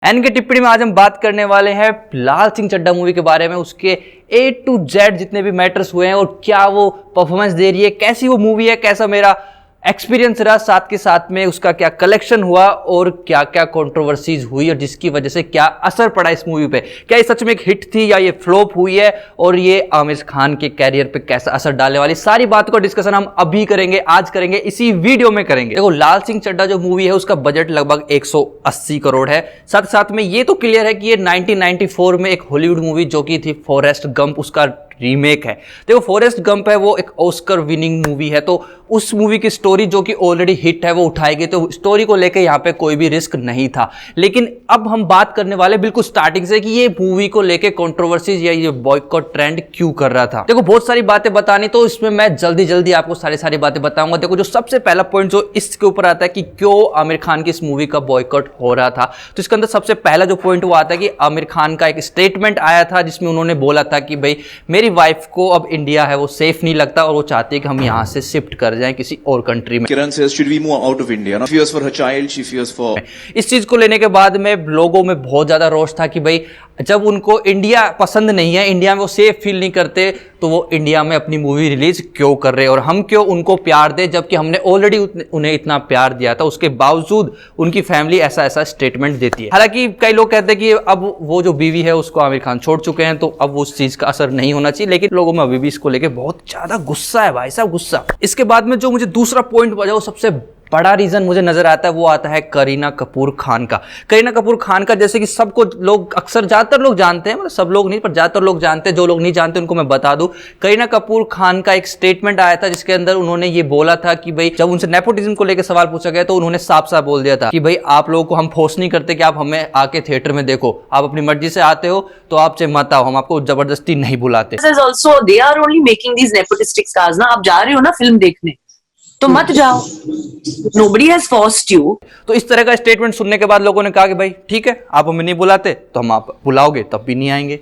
N के टिप्पणी में आज हम बात करने वाले हैं लाल सिंह चड्ढा मूवी के बारे में, उसके A to Z जितने भी मैटर्स हुए हैं और क्या वो परफॉर्मेंस दे रही है, कैसी वो मूवी है, कैसा मेरा एक्सपीरियंस रहा, साथ के साथ में उसका क्या कलेक्शन हुआ और क्या क्या कंट्रोवर्सीज हुई और जिसकी वजह से क्या असर पड़ा इस मूवी पे, क्या ये सच में एक हिट थी या ये फ्लॉप हुई है और ये आमिर खान के कैरियर पे कैसा असर डालने वाली, सारी बातों का डिस्कशन हम अभी करेंगे, आज करेंगे, इसी वीडियो में करेंगे। देखो, लाल सिंह चड्ढा जो मूवी है उसका बजट लगभग 180 करोड़ है। साथ साथ में ये तो क्लियर है कि ये 1994 में एक हॉलीवुड मूवी जो की थी फॉरेस्ट गंप, उसका रीमेक है। देखो, फॉरेस्ट गंप है वो एक ऑस्कर विनिंग मूवी है, तो उस मूवी की स्टोरी जो कि ऑलरेडी हिट है वो उठाई गई, तो स्टोरी को लेके यहाँ पे कोई भी रिस्क नहीं था। लेकिन अब हम बात करने वाले बिल्कुल स्टार्टिंग से कि ये मूवी को लेके कंट्रोवर्सीज या ये बॉयकॉट ट्रेंड क्यों कर रहा था। देखो, बहुत सारी बातें बतानी, तो इसमें मैं जल्दी जल्दी आपको सारी बातें बताऊंगा। देखो, जो सबसे पहला पॉइंट जो इसके ऊपर आता है कि क्यों आमिर खान की इस मूवी का बॉयकॉट हो रहा था, तो इसके अंदर सबसे पहला जो पॉइंट वो आता है कि आमिर खान का एक स्टेटमेंट आया था जिसमें उन्होंने बोला था कि भाई मेरी वाइफ को अब इंडिया है वो सेफ नहीं लगता और वो चाहती है कि हम यहाँ से शिफ्ट कर जाएं किसी और कंट्री में। Kiran says, should we move out of India? She fears for her child, she fears for... इस चीज को लेने के बाद में लोगों में बहुत ज्यादा रोष था कि भाई जब उनको इंडिया पसंद नहीं है, इंडिया में वो सेफ फील नहीं करते, तो वो इंडिया में अपनी मूवी रिलीज क्यों कर रहे हैं और हम क्यों उनको प्यार दे, जबकि हमने ऑलरेडी उन्हें इतना प्यार दिया था, उसके बावजूद उनकी फैमिली ऐसा स्टेटमेंट देती है। हालांकि कई लोग कहते हैं कि अब वो जो बीवी है उसको आमिर खान छोड़ चुके हैं, तो अब उस चीज का असर नहीं होना चाहिए, लेकिन लोगों में अभी भी इसको लेके बहुत ज्यादा गुस्सा है, भाई साहब गुस्सा। इसके बाद में जो मुझे दूसरा पॉइंट बजा, वो सबसे बड़ा रीजन मुझे नजर आता है, वो आता है करीना कपूर खान का। करीना कपूर खान का जैसे कि सबको लोग अक्सर ज्यादातर लोग जानते हैं, मतलब सब लोग नहीं पर ज्यादातर लोग जानते हैं, जो लोग नहीं जानते उनको मैं बता दूं। करीना कपूर खान का एक स्टेटमेंट आया था जिसके अंदर उन्होंने ये बोला था कि भाई जब उनसे नेपोटिज्म को लेकर सवाल पूछा गया तो उन्होंने साफ साफ बोल दिया था कि भाई आप लोगों को हम फोर्स नहीं करते कि आप हमें आके थिएटर में देखो, आप अपनी मर्जी से आते हो तो आप चाहे मत आओ, हम आपको जबरदस्ती नहीं बुलाते। आप जा रहे हो ना फिल्म देखने तो मत जाओ, nobody has forced you। तो इस तरह का स्टेटमेंट सुनने के बाद लोगों ने कहा कि भाई ठीक है, आप हमें नहीं बुलाते तो हम आप बुलाओगे तब भी नहीं आएंगे।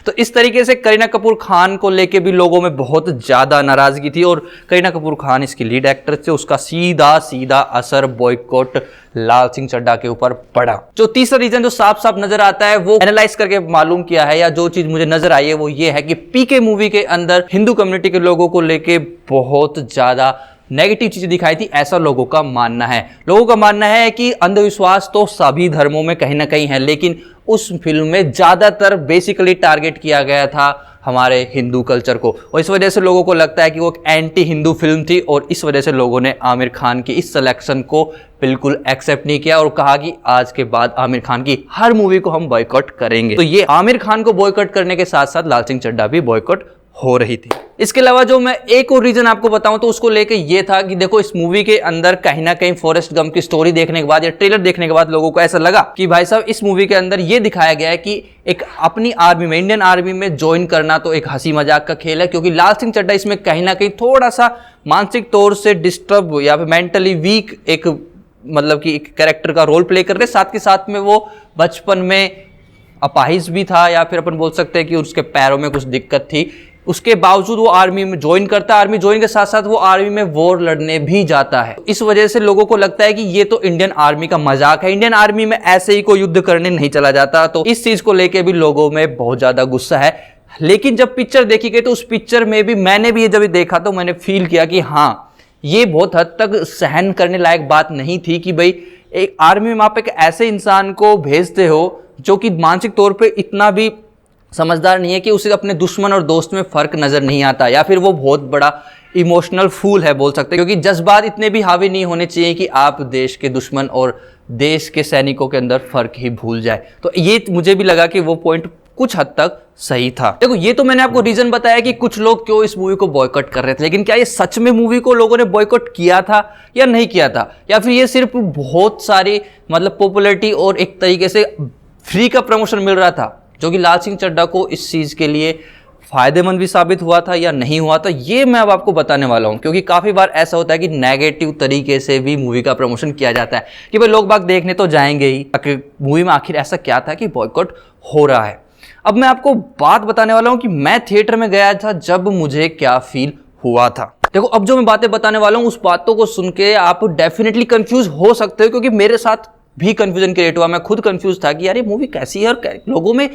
तो इस तरीके से करीना कपूर खान को लेके भी लोगों में बहुत ज्यादा नाराजगी थी और करीना कपूर खान इसकी लीड एक्टर से, उसका सीधा असर बॉयकॉट लाल सिंह चड्ढा के ऊपर पड़ा। जो तीसरा रीजन जो साफ साफ नजर आता है वो एनालाइज करके मालूम किया है, या जो चीज मुझे नजर आई है वो ये है कि पीके मूवी के अंदर हिंदू कम्युनिटी के लोगों को लेके बहुत ज्यादा नेगेटिव चीजें दिखाई थी, ऐसा लोगों का मानना है। लोगों का मानना है कि अंधविश्वास तो सभी धर्मों में कहीं ना कहीं है, लेकिन उस फिल्म में ज्यादातर बेसिकली टारगेट किया गया था हमारे हिंदू कल्चर को, और इस वजह से लोगों को लगता है कि वो एक एंटी हिंदू फिल्म थी और इस वजह से लोगों ने आमिर खान की इस सिलेक्शन को बिल्कुल एक्सेप्ट नहीं किया और कहा कि आज के बाद आमिर खान की हर मूवी को हम बॉयकॉट करेंगे। तो ये आमिर खान को बॉयकॉट करने के साथ साथ लाल सिंह चड्ढा भी बॉयकॉट हो रही थी। इसके अलावा जो मैं एक और रीजन आपको बताऊं तो उसको लेके ये था कि देखो, इस मूवी के अंदर कहीं ना कहीं फॉरेस्ट गंप की स्टोरी देखने के बाद या ट्रेलर देखने के बाद लोगों को ऐसा लगा कि भाई साहब इस मूवी के अंदर ये दिखाया गया है कि एक अपनी आर्मी में, इंडियन आर्मी में ज्वाइन करना तो एक हंसी मजाक का खेल है, क्योंकि लाल सिंह चड्ढा इसमें कहीं ना कहीं थोड़ा सा मानसिक तौर से डिस्टर्ब या फिर मेंटली वीक एक मतलब कि एक कैरेक्टर का रोल प्ले कर रहे, साथ के साथ में वो बचपन में अपाहिज भी था या फिर अपन बोल सकते हैं कि उसके पैरों में कुछ दिक्कत थी, उसके बावजूद वो आर्मी में ज्वाइन करता है। आर्मी ज्वाइन के साथ साथ वो आर्मी में वॉर लड़ने भी जाता है। इस वजह से लोगों को लगता है कि ये तो इंडियन आर्मी का मजाक है, इंडियन आर्मी में ऐसे ही कोई युद्ध करने नहीं चला जाता। तो इस चीज को लेके भी लोगों में बहुत ज्यादा गुस्सा है। लेकिन जब पिक्चर देखी गई तो उस पिक्चर में भी मैंने भी ये जब देखा तो मैंने फील किया कि हाँ, ये बहुत हद तक सहन करने लायक बात नहीं थी कि भाई एक आर्मी में आप एक ऐसे इंसान को भेजते हो जो कि मानसिक तौर पे इतना भी समझदार नहीं है कि उसे अपने दुश्मन और दोस्त में फर्क नजर नहीं आता, या फिर वो बहुत बड़ा इमोशनल फूल है बोल सकते हैं, क्योंकि जज्बात इतने भी हावी नहीं होने चाहिए कि आप देश के दुश्मन और देश के सैनिकों के अंदर फर्क ही भूल जाए। तो ये मुझे भी लगा कि वो पॉइंट कुछ हद तक सही था। देखो, ये तो मैंने आपको रीजन बताया कि कुछ लोग क्यों इस मूवी को बॉयकॉट कर रहे थे, लेकिन क्या ये सच में मूवी को लोगों ने बॉयकॉट किया था या नहीं किया था, या फिर ये सिर्फ बहुत सारी मतलब पॉपुलैरिटी और एक तरीके से फ्री का प्रमोशन मिल रहा था, जो कि लाल सिंह चड्ढा को इस चीज के लिए फायदेमंद भी साबित हुआ था या नहीं हुआ था, ये मैं अब आपको बताने वाला हूं। क्योंकि काफी बार ऐसा होता है कि नेगेटिव तरीके से भी मूवी का प्रमोशन किया जाता है कि भाई लोग बाग देखने तो जाएंगे ही, मूवी में आखिर ऐसा क्या था कि बॉयकॉट हो रहा है। अब मैं आपको बात बताने वाला हूं कि मैं थिएटर में गया था जब मुझे क्या फील हुआ था। देखो, अब जो मैं बातें बताने वाला हूं उस बातों को सुन के आप डेफिनेटली कंफ्यूज हो सकते हो, क्योंकि मेरे साथ भी कंफ्यूजन क्रिएट हुआ, मैं खुद कंफ्यूज था कि यार ये मूवी कैसी है और लोगों में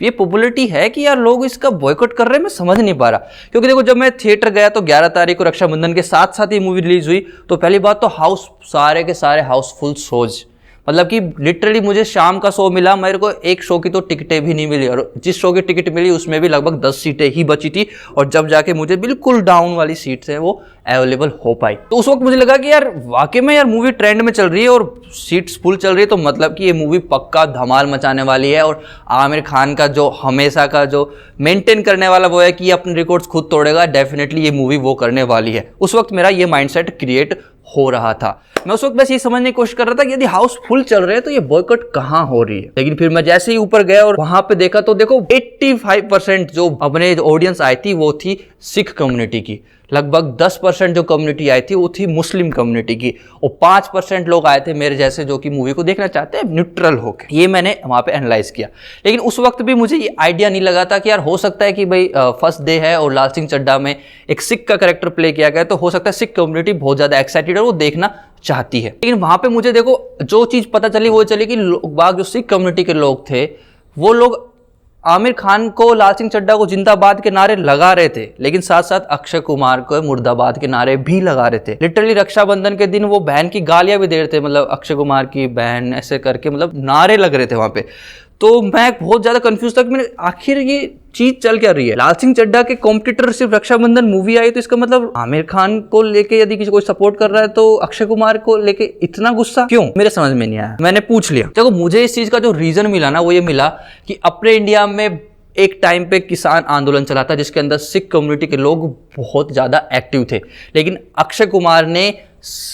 ये पॉपुलैरिटी है कि यार लोग इसका बॉयकॉट कर रहे हैं, मैं समझ नहीं पा रहा। क्योंकि देखो जब मैं थिएटर गया तो 11 तारीख को रक्षाबंधन के साथ साथ ये मूवी रिलीज हुई, तो पहली बात तो सारे के सारे हाउसफुल शोज, मतलब कि लिटरली मुझे शाम का शो मिला, मेरे को एक शो की तो टिकटें भी नहीं मिली, और जिस शो की टिकट मिली उसमें भी लगभग 10 सीटें ही बची थी, और जब जाके मुझे बिल्कुल डाउन वाली सीट्स हैं वो अवेलेबल हो पाई। तो उस वक्त मुझे लगा कि यार वाकई में यार मूवी ट्रेंड में चल रही है और सीट्स फुल चल रही है, तो मतलब कि ये मूवी पक्का धमाल मचाने वाली है। और आमिर खान का जो हमेशा का जो मेंटेन करने वाला वो है कि ये अपने रिकॉर्ड्स खुद तोड़ेगा, डेफिनेटली ये मूवी वो करने वाली है। उस वक्त मेरा ये माइंडसेट क्रिएट हो रहा था। मैं उस वक्त बस ये समझने की कोशिश कर रहा था कि यदि हाउस फुल चल रहे हैं तो ये बॉयकॉट कहाँ हो रही है। लेकिन फिर मैं जैसे ही ऊपर गया और वहां पे देखा तो देखो 85% जो अपने ऑडियंस आई थी वो थी सिख कम्युनिटी की, लगभग 10% जो कम्युनिटी आई थी वो थी मुस्लिम कम्युनिटी की, और 5% लोग आए थे मेरे जैसे जो कि मूवी को देखना चाहते हैं न्यूट्रल होकर। ये मैंने वहाँ पे एनालाइज किया। लेकिन उस वक्त भी मुझे ये आइडिया नहीं लगा था कि यार हो सकता है कि भाई फर्स्ट डे है और लाल सिंह चड्ढा में एक सिख का कैरेक्टर प्ले किया गया, तो हो सकता है सिख कम्युनिटी बहुत ज़्यादा एक्साइटेड है, वो देखना चाहती है। लेकिन वहाँ पे मुझे देखो जो चीज़ पता चली वो चली कि बाग जो सिख कम्युनिटी के लोग थे वो लोग आमिर खान को, लाल सिंह चड्ढा को जिंदाबाद के नारे लगा रहे थे, लेकिन साथ साथ अक्षय कुमार को मुर्दाबाद के नारे भी लगा रहे थे। लिटरली रक्षाबंधन के दिन वो बहन की गालियां भी दे रहे थे, मतलब अक्षय कुमार की बहन ऐसे करके, मतलब नारे लग रहे थे वहां पे। तो मैं बहुत ज्यादा कंफ्यूज था कि मैंने आखिर ये चीज चल क्या रही है। लाल सिंह चड्ढा के कॉम्पिटिटर सिर्फ रक्षाबंधन मूवी आई, तो इसका मतलब आमिर खान को लेके यदि किसी को सपोर्ट कर रहा है तो अक्षय कुमार को लेके इतना गुस्सा क्यों, मेरे समझ में नहीं आया। मैंने पूछ लिया। देखो मुझे इस चीज का जो रीजन मिला ना वो ये मिला कि अपने इंडिया में एक टाइम पे किसान आंदोलन चला था जिसके अंदर सिख कम्युनिटी के लोग बहुत ज़्यादा एक्टिव थे, लेकिन अक्षय कुमार ने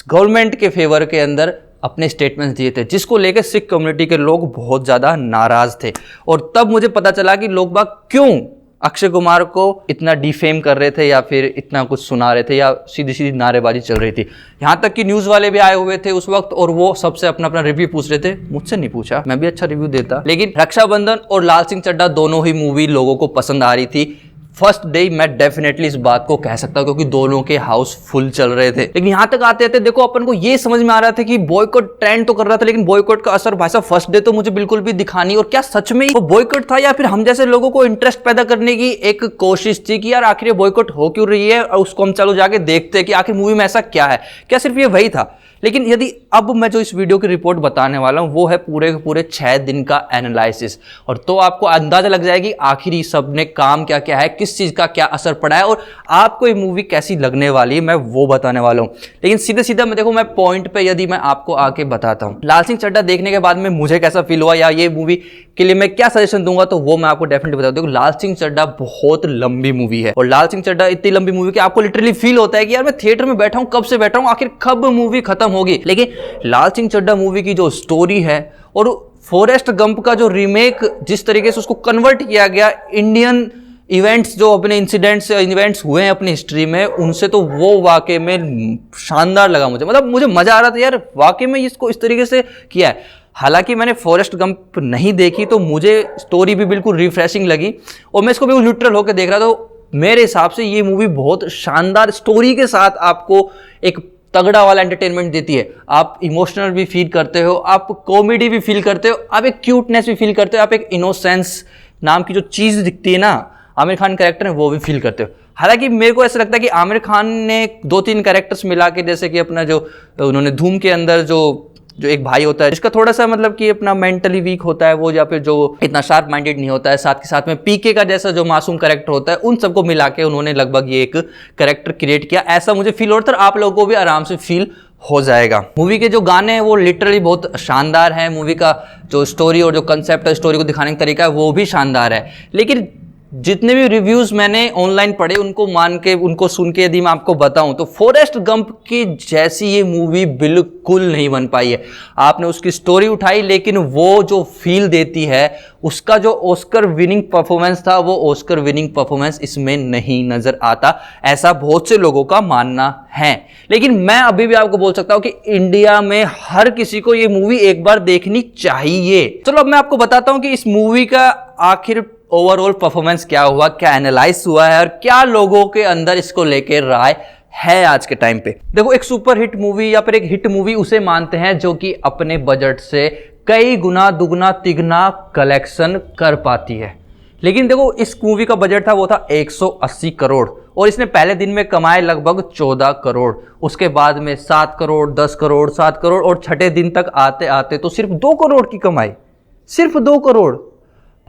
गवर्नमेंट के फेवर के अंदर अपने स्टेटमेंट्स दिए थे जिसको लेकर सिख कम्युनिटी के लोग बहुत ज़्यादा नाराज थे। और तब मुझे पता चला कि लोग बाग क्यों अक्षय कुमार को इतना डिफेम कर रहे थे या फिर इतना कुछ सुना रहे थे या सीधी सीधी नारेबाजी चल रही थी। यहाँ तक कि न्यूज़ वाले भी आए हुए थे उस वक्त और वो सबसे अपना अपना रिव्यू पूछ रहे थे। मुझसे नहीं पूछा, मैं भी अच्छा रिव्यू देता। लेकिन रक्षाबंधन और लाल सिंह चड्ढा दोनों ही मूवी लोगों को पसंद आ रही थी। फर्स्ट डे मैं डेफिनेटली इस बात को कह सकता हूं क्योंकि दोनों के हाउस फुल चल रहे थे। लेकिन यहां तक आते थे देखो अपन को ये समझ में आ रहा था कि बॉयकॉट ट्रेंड तो कर रहा था, लेकिन बॉयकॉट का असर भाई साहब फर्स्ट डे तो मुझे बिल्कुल भी दिखा नहीं। और क्या सच में वो बॉयकॉट था या फिर हम जैसे लोगों को इंटरेस्ट पैदा करने की एक कोशिश थी कि यार आखिर ये बॉयकॉट हो क्यों रही है और उसको हम चलो जाके देखते हैं कि आखिर मूवी में ऐसा क्या है, क्या सिर्फ ये वही था। लेकिन यदि अब मैं जो इस वीडियो की रिपोर्ट बताने वाला हूं वो है पूरे के पूरे 6 दिन का एनालिसिस, और तो आपको अंदाजा लग जाएगी आखिर ये सब ने काम क्या क्या है, किस चीज का क्या असर पड़ा है और आपको ये मूवी कैसी लगने वाली है, मैं वो बताने वाला हूं। लेकिन सीधे सीधा मैं देखो मैं पॉइंट पे यदि मैं आपको आके बताता हूं लाल सिंह चड्ढा देखने के बाद में मुझे कैसा फील हुआ या ये मूवी के लिए मैं क्या सजेशन दूंगा, तो वो मैं आपको डेफिनेटली बता दूं। लाल सिंह चड्ढा बहुत लंबी मूवी है और लाल सिंह चड्ढा इतनी लंबी मूवी कि आपको लिटरली फील होता है कि यार मैं थिएटर में बैठा हूं, कब से बैठा हूं, आखिर कब मूवी खत्म होगी। लेकिन लाल सिंह चड्ढा मूवी की जो स्टोरी है और फॉरेस्ट गंप का जो रीमेक जिस तरीके से उसको कन्वर्ट किया गया इंडियन इवेंट्स, जो अपने इंसिडेंट्स इवेंट्स हुए हैं अपनी हिस्ट्री में, उनसे तो वो वाकई में शानदार लगा मुझे। मतलब मुझे मजा आ रहा था यार वाकई में इसको इस तरीके से किया है। हालांकि मैंने फॉरेस्ट गंप नहीं देखी तो मुझे स्टोरी भी बिल्कुल रिफ्रेशिंग लगी और मैं इसको बिल्कुल न्यूट्रल होकर देख रहा था। तो मेरे हिसाब से ये मूवी बहुत शानदार स्टोरी के साथ आपको एक तगड़ा वाला एंटरटेनमेंट देती है। आप इमोशनल भी फील करते हो, आप कॉमेडी भी फील करते हो, आप एक क्यूटनेस भी फील करते हो, आप एक इनोसेंस नाम की जो चीज़ दिखती है ना आमिर खान कैरेक्टर है वो भी फील करते हो। हालांकि मेरे को ऐसा लगता है कि आमिर खान ने 2-3 कैरेक्टर्स मिला के, जैसे कि अपना जो उन्होंने धूम के अंदर जो एक भाई होता है जिसका थोड़ा सा मतलब कि अपना मेंटली वीक होता है वो, या फिर जो इतना शार्प माइंडेड नहीं होता है, साथ के साथ में पीके का जैसा जो मासूम कैरेक्टर होता है, उन सबको मिला के उन्होंने लगभग ये एक कैरेक्टर क्रिएट किया। ऐसा मुझे फील हो रहा था, आप लोगों को भी आराम से फील हो जाएगा। मूवी के जो गाने हैं वो लिटरली बहुत शानदार है। मूवी का जो स्टोरी और जो कंसेप्ट है, स्टोरी को दिखाने का तरीका है वो भी शानदार है। लेकिन जितने भी रिव्यूज मैंने ऑनलाइन पढ़े उनको मान के, उनको सुन के यदि मैं आपको बताऊं तो फॉरेस्ट गंप की जैसी ये मूवी बिल्कुल नहीं बन पाई है। आपने उसकी स्टोरी उठाई लेकिन वो जो फील देती है, उसका जो ऑस्कर विनिंग परफॉर्मेंस था वो ऑस्कर विनिंग परफॉर्मेंस इसमें नहीं नजर आता, ऐसा बहुत से लोगों का मानना है। लेकिन मैं अभी भी आपको बोल सकता हूं कि इंडिया में हर किसी को ये मूवी एक बार देखनी चाहिए। चलो अब मैं आपको बताता हूं कि इस मूवी का आखिर ओवरऑल परफॉर्मेंस क्या हुआ, क्या एनालाइज हुआ है और क्या लोगों के अंदर इसको लेकर राय है आज के टाइम पे। देखो, एक सुपर हिट मूवी या फिर एक हिट मूवी उसे मानते हैं जो कि अपने बजट से कई गुना दुगना तिगना कलेक्शन कर पाती है। लेकिन देखो, इस मूवी का बजट था वो था 180 करोड़ और इसने पहले दिन में कमाए लगभग 14 करोड़। उसके बाद में 7 करोड़, 10 करोड़, 7 करोड़ और छठे दिन तक आते आते तो सिर्फ 2 करोड़ की कमाई, सिर्फ 2 करोड़।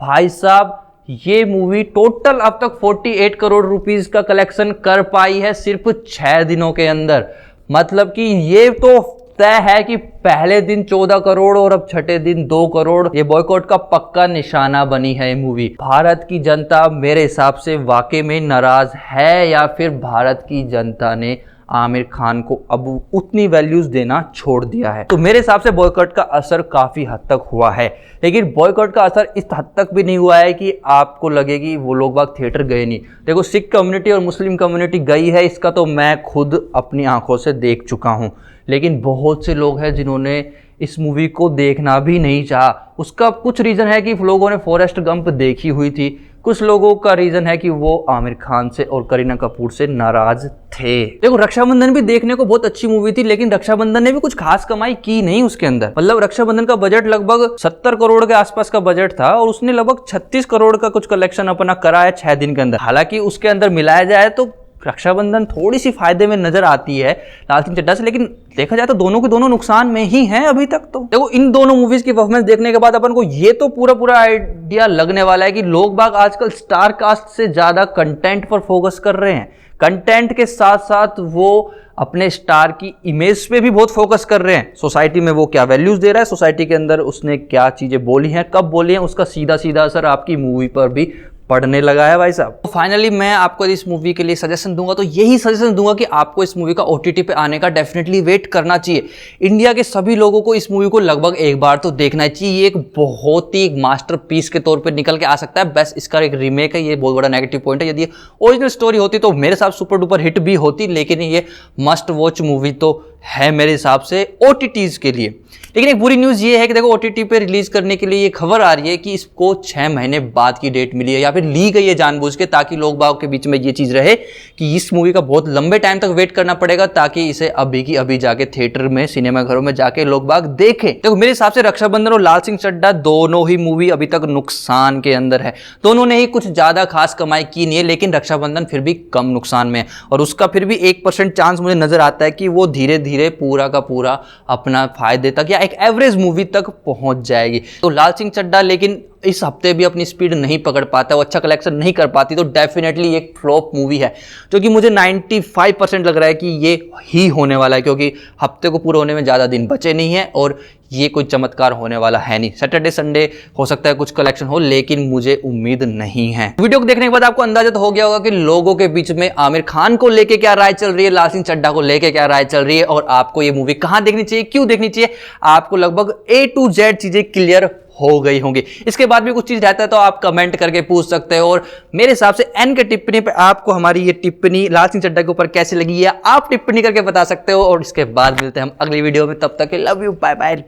भाई साहब, ये मूवी टोटल अब तक 48 करोड़ रुपीस का कलेक्शन कर पाई है सिर्फ 6 दिनों के अंदर। मतलब कि ये तो तय है कि पहले दिन 14 करोड़ और अब छठे दिन 2 करोड़। ये बॉयकॉट का पक्का निशाना बनी है ये मूवी। भारत की जनता मेरे हिसाब से वाकई में नाराज है या फिर भारत की जनता ने आमिर खान को अब उतनी वैल्यूज देना छोड़ दिया है। तो मेरे हिसाब से बॉयकॉट का असर काफी हद तक हुआ है, लेकिन बॉयकॉट का असर इस हद तक भी नहीं हुआ है कि आपको लगे कि वो लोग बाग थिएटर गए नहीं। देखो, सिख कम्युनिटी और मुस्लिम कम्युनिटी गई है, इसका तो मैं खुद अपनी आंखों से देख चुका हूं। लेकिन बहुत से लोग हैं जिन्होंने इस मूवी को देखना भी नहीं चाहा। उसका कुछ रीज़न है कि लोगों ने फॉरेस्ट गंप देखी हुई थी, कुछ लोगों का रीज़न है कि वो आमिर खान से और करीना कपूर से नाराज थे। देखो, रक्षाबंधन भी देखने को बहुत अच्छी मूवी थी, लेकिन रक्षाबंधन ने भी कुछ खास कमाई की नहीं उसके अंदर। मतलब रक्षाबंधन का बजट लगभग 70 करोड़ के आसपास का बजट था और उसने लगभग 36 करोड़ का कुछ कलेक्शन अपना करा है 6 दिन के अंदर। हालांकि उसके अंदर मिलाया जाए तो रक्षाबंधन थोड़ी सी फायदे में नजर आती है लाल सिंह चड्ढा से, लेकिन देखा जाए तो दोनों के दोनों नुकसान में ही हैं अभी तक। तो देखो, इन दोनों मूवीज की परफॉर्मेंस देखने के बाद अपन को ये तो पूरा आइडिया लगने वाला है कि लोग बाग आजकल स्टार कास्ट से ज्यादा कंटेंट पर फोकस कर रहे हैं। कंटेंट के साथ साथ वो अपने स्टार की इमेज पे भी बहुत फोकस कर रहे हैं। सोसाइटी में वो क्या वैल्यूज दे रहा है, सोसाइटी के अंदर उसने क्या चीजें बोली हैं, कब बोली हैं, उसका सीधा सीधा असर आपकी मूवी पर भी पढ़ने लगा है भाई साहब। तो फाइनली मैं आपको इस मूवी के लिए सजेशन दूंगा तो यही सजेशन दूंगा कि आपको इस मूवी का OTT पे आने का डेफिनेटली वेट करना चाहिए। इंडिया के सभी लोगों को इस मूवी को लगभग एक बार तो देखना चाहिए। ये एक बहुत ही मास्टरपीस के तौर पे निकल के आ सकता है। बस इसका एक रीमेक है, ये बहुत बड़ा नेगेटिव पॉइंट है। यदि ओरिजिनल स्टोरी होती तो मेरे साथ सुपर डुपर हिट भी होती, लेकिन ये मस्ट वॉच मूवी तो है मेरे हिसाब से OTTs के लिए। लेकिन एक बुरी न्यूज़ ये है कि देखो, OTT पे रिलीज करने के लिए ये खबर आ रही है कि इसको 6 महीने बाद की डेट मिली है या फिर ली गई है जानबूझ के, ताकि लोग बाग के बीच में ये चीज़ रहे कि इस मूवी का बहुत लंबे टाइम तक वेट करना पड़ेगा, ताकि इसे अभी की अभी जाके थिएटर में, सिनेमा घरों में जाके लोग बाग देखें। देखो, मेरे हिसाब से रक्षाबंधन और लाल सिंह चड्ढा दोनों ही मूवी अभी तक नुकसान के अंदर है। दोनों ने ही कुछ ज़्यादा खास कमाई की नहीं है, लेकिन रक्षाबंधन फिर भी कम नुकसान में है और उसका फिर भी 1% चांस मुझे नजर आता है कि वो धीरे धीरे पूरा का पूरा अपना फायदे तक या एक एवरेज मूवी तक पहुंच जाएगी। तो लाल सिंह चड्ढा लेकिन इस हफ्ते भी अपनी स्पीड नहीं पकड़ पाता, वो अच्छा कलेक्शन नहीं कर पाती, तो डेफिनेटली एक फ्लॉप मूवी है, जो कि मुझे 95% लग रहा है कि ये ही होने वाला है, क्योंकि हफ्ते को पूरा होने में ज़्यादा दिन बचे नहीं हैं और ये कोई चमत्कार होने वाला है नहीं। सैटरडे संडे हो सकता है कुछ कलेक्शन हो, लेकिन मुझे उम्मीद नहीं है। वीडियो को देखने के बाद आपको अंदाजा तो हो गया होगा कि लोगों के बीच में आमिर खान को लेके क्या राय चल रही है, लाल सिंह चड्ढा को लेके क्या राय चल रही है और आपको ये मूवी कहां देखनी चाहिए, क्यों देखनी चाहिए। आपको लगभग A to Z चीजें क्लियर हो गई होंगी। इसके बाद भी कुछ चीज रहता है तो आप कमेंट करके पूछ सकते हो और मेरे हिसाब से N के टिप्पणी पे आपको हमारी ये टिप्पणी लाल सिंह चड्ढा के ऊपर कैसी लगी है आप टिप्पणी करके बता सकते हो। और इसके बाद मिलते हैं हम अगली वीडियो में, तब तक के लव यू, बाय बाय।